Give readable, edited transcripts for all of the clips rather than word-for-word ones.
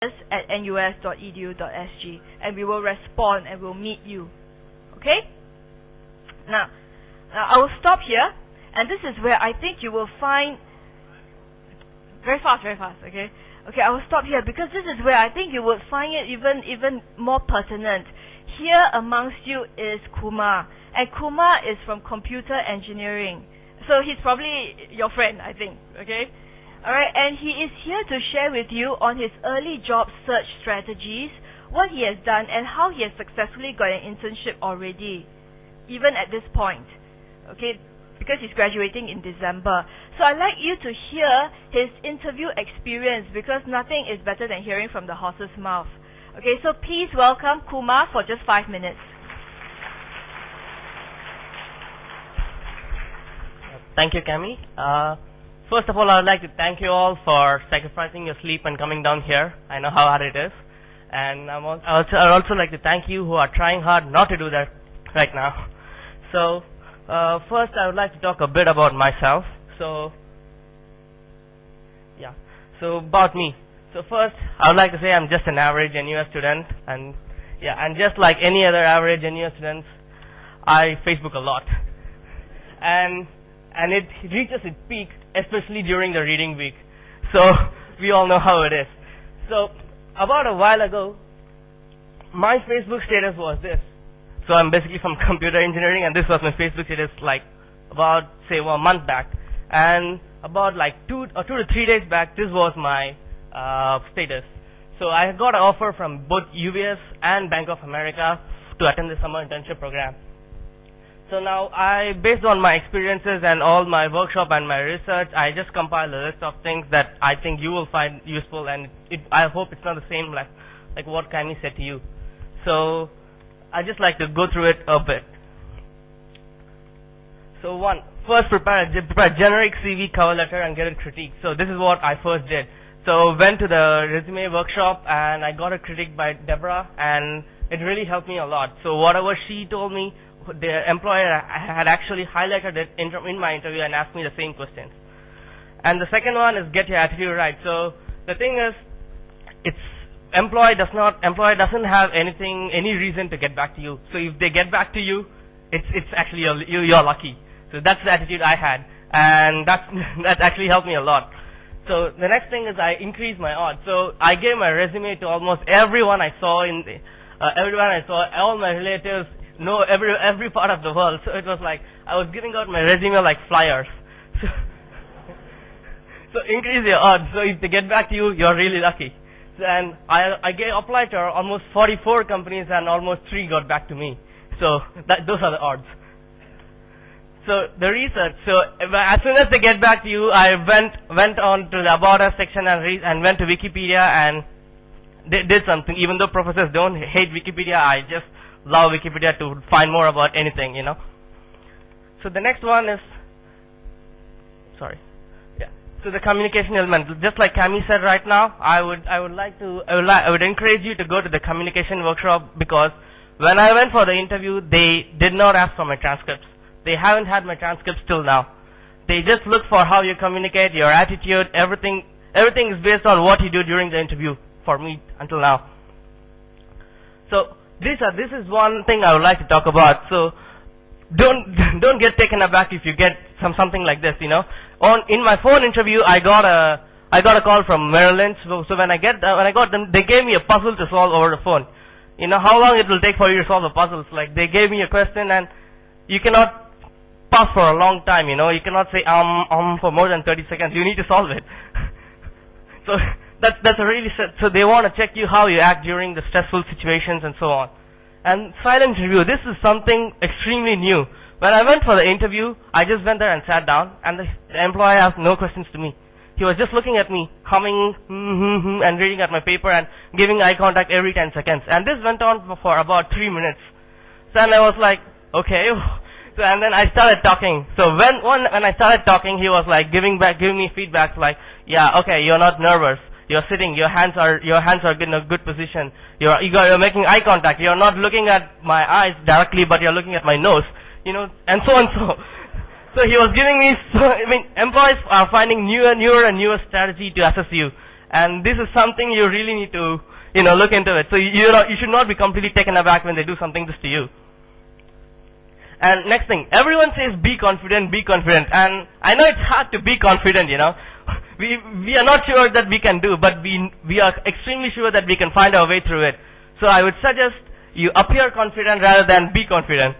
at nus.edu.sg, and we will respond and we'll meet you. Okay? Now I will stop here, and this is where I think you will find very fast, okay? Okay, I will stop here because this is where I think you will find it even more pertinent. Here amongst you is Kumar, and Kumar is from computer engineering. So he's probably your friend, I think, okay? Alright, and he is here to share with you on his early job search strategies, what he has done, and how he has successfully got an internship already, even at this point, okay, because he's graduating in December. So I'd like you to hear his interview experience, because nothing is better than hearing from the horse's mouth. Okay, so please welcome Kumar for just 5 minutes. Thank you, Cami. First of all, I would like to thank you all for sacrificing your sleep and coming down here. I know how hard it is. And I'd also like to thank you who are trying hard not to do that right now. So, first I would like to talk a bit about myself. So about me. So first, I would like to say I'm just an average NUS student, and just like any other average NUS students, I Facebook a lot. And it reaches its peak, especially during the reading week. So we all know how it is. So about a while ago, my Facebook status was this. So I'm basically from computer engineering, and this was my Facebook status like about, say, 1 month back. And about like 2 to 3 days back, this was my status. So I got an offer from both UBS and Bank of America to attend the summer internship program. So now, based on my experiences and all my workshop and my research, I just compiled a list of things that I think you will find useful, and I hope it's not the same like what Cami said to you. So I just like to go through it a bit. So first prepare a generic CV cover letter and get it critiqued. So this is what I first did. So went to the resume workshop and I got a critique by Deborah, and it really helped me a lot. So whatever she told me, the employer had actually highlighted it in my interview and asked me the same questions. And the second one is get your attitude right. So the thing is, employer doesn't have any reason to get back to you. So if they get back to you, it's actually you're lucky. So that's the attitude I had, and that actually helped me a lot. So the next thing is I increased my odds. So I gave my resume to almost everyone I saw all my relatives, every part of the world. So it was like I was giving out my resume like flyers. So increase your odds. So if they get back to you, you're really lucky. So, and I applied to almost 44 companies, and almost 3 got back to me. So those are the odds. So the research. So as soon as they get back to you, I went on to the About Us section and went to Wikipedia and did something. Even though professors don't hate Wikipedia, I just love Wikipedia to find more about anything, you know. So the next one is, so the communication element. Just like Cami said right now, I would encourage you to go to the communication workshop, because when I went for the interview, they did not ask for my transcripts. They haven't had my transcripts till now. They just look for how you communicate, your attitude, everything is based on what you do during the interview for me until now. So this is one thing I would like to talk about. So don't get taken aback if you get something like this, you know. In my phone interview, I got a call from Merrill Lynch. So when I got them, they gave me a puzzle to solve over the phone. You know how long it will take for you to solve the puzzles. Like, they gave me a question, and you cannot pause for a long time, you know. You cannot say for more than 30 seconds. You need to solve it. So that's a really so they want to check you how you act during the stressful situations and so on. And silent review. This is something extremely new. When I went for the interview, I just went there and sat down, and the employer asked no questions to me. He was just looking at me, humming, and reading at my paper and giving eye contact every 10 seconds. And this went on for about 3 minutes. So then I was like, okay. So, and then I started talking. So when I started talking, he was like giving me feedback like, yeah, okay, you're not nervous. You're sitting. Your hands are in a good position. You're making eye contact. You're not looking at my eyes directly, but you're looking at my nose. You know, and so and so. So he was giving me. Employees are finding newer and newer strategy to assess you. and this is something you really need to, look into it. So you should not be completely taken aback when they do something just to you. And next thing, everyone says be confident, and I know it's hard to be confident, We are not sure that we can do, but we are extremely sure that we can find our way through it. So I would suggest you appear confident rather than be confident.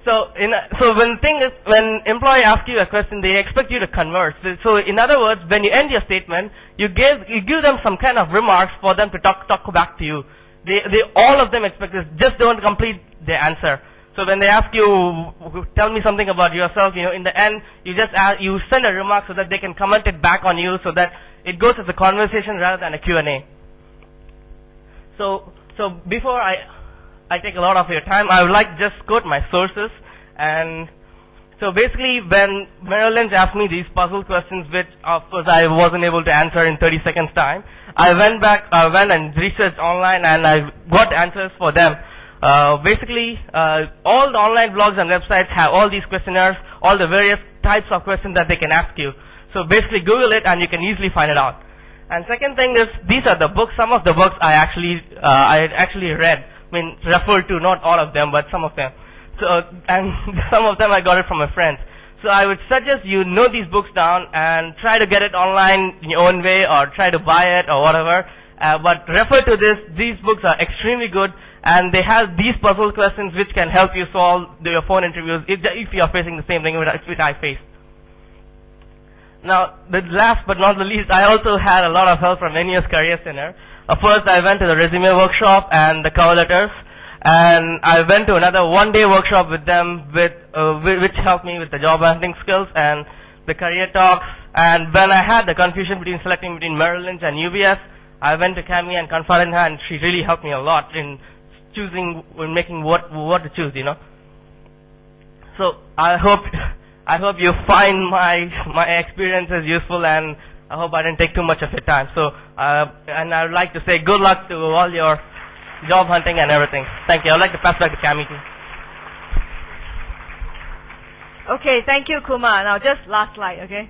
So when employee asks you a question, they expect you to converse. So in other words, when you end your statement, you give them some kind of remarks for them to talk back to you. They all of them expect this. Just don't complete their answer. So when they ask you, tell me something about yourself, in the end, you send a remark so that they can comment it back on you, so that it goes as a conversation rather than a Q&A. So before I take a lot of your time, I would like to just quote my sources. And so basically, when Merrill Lynch asked me these puzzle questions, which of course I wasn't able to answer in 30 seconds time, I went and researched online, and I got answers for them. Basically, all the online blogs and websites have all these questionnaires, all the various types of questions that they can ask you. So basically, Google it, and you can easily find it out. And second thing is, these are the books. Some of the books I actually read. Referred to, not all of them, but some of them. So, and some of them I got it from my friends. So I would suggest you note these books down and try to get it online in your own way, or try to buy it or whatever. But refer to this. These books are extremely good, and they have these puzzle questions which can help you solve your phone interviews if you are facing the same thing which I faced. Now, the last but not the least, I also had a lot of help from NUS Career Center. First, I went to the resume workshop and the cover letters, and I went to another one-day workshop with them, which helped me with the job hunting skills and the career talks. And when I had the confusion selecting between Merrill Lynch and UBS, I went to Cami and confronted her, and she really helped me a lot in making what to choose, So I hope you find my experiences useful, and I hope I didn't take too much of your time. So, and I would like to say good luck to all your job hunting and everything. Thank you. I'd like to pass back to Cami too. Okay, thank you, Kumar. Now just last slide, okay?